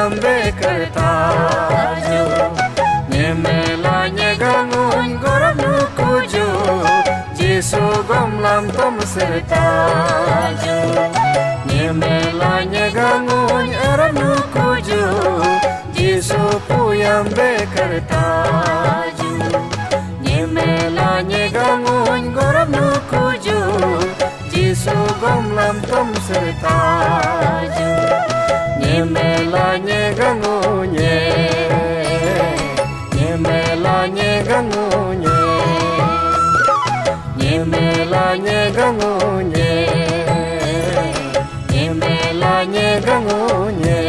yambe kertaju nyemela nyegangun gorab nukuju Jisu gomlam tom sertaju nyemela nyegangun arab nukuju Jisu puyambe kertaju nyemela nyegangun gorab nukuju Jisu gomlam tom sertaju nyemela nyegangunye nyemela nyegangunye nyemela nyegangunye nyemela nyegangunye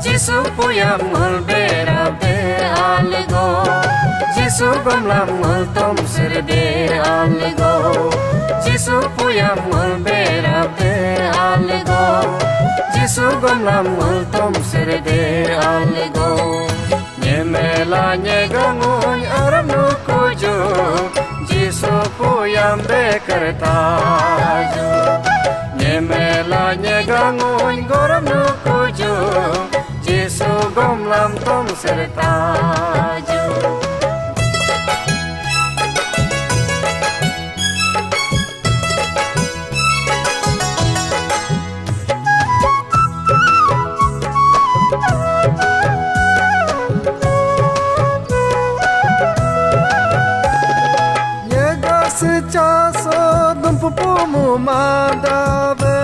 Jisu puyam mulbera be algo Jisu gomlam multom serde algo Jisu puyam mulbera be algo Jisu gomlam multom serde algo nyemela nyegangun aram nukuju Jisu puyam be kertaju nyemela nyegangun goram nukuju Jisu gomlam tom sertaju Yegas caso dumpupumu madabe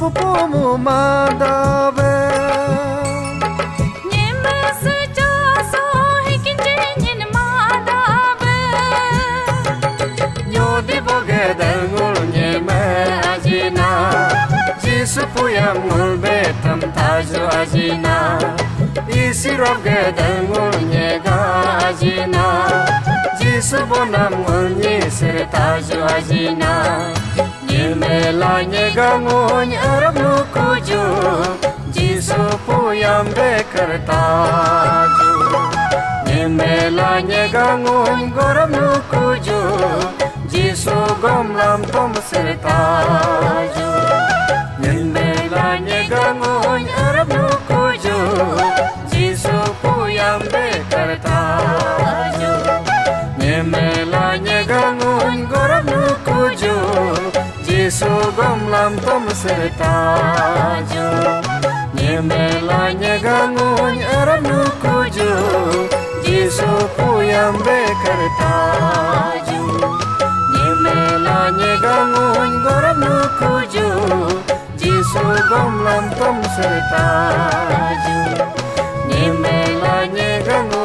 Pupumu madabe Nyemas caso hikinjin madabe Nyodi bogedangul nyeme ajina Jisu puyam mulbetam taju ajina Isi rogedangul nyega ajina Jisu bonam ngulnyisir taju ajina nyemela nyegangun arab nukuju Jisu puyam be kertaju nyemela nyegangun gorab nukuju Jisu gomlam tom sertaju nyemela nyegangun arab nukuju Jisu puyam be kertaju nyemela nyegangun gorab nukuju Jisu gomlam tom sertaju nyemela nyegangun arab nukuju Jisu puyam be kertaju nyemela nyegangun gorab nukuju Jisu gomlam tom sertaju nyemela nyegangun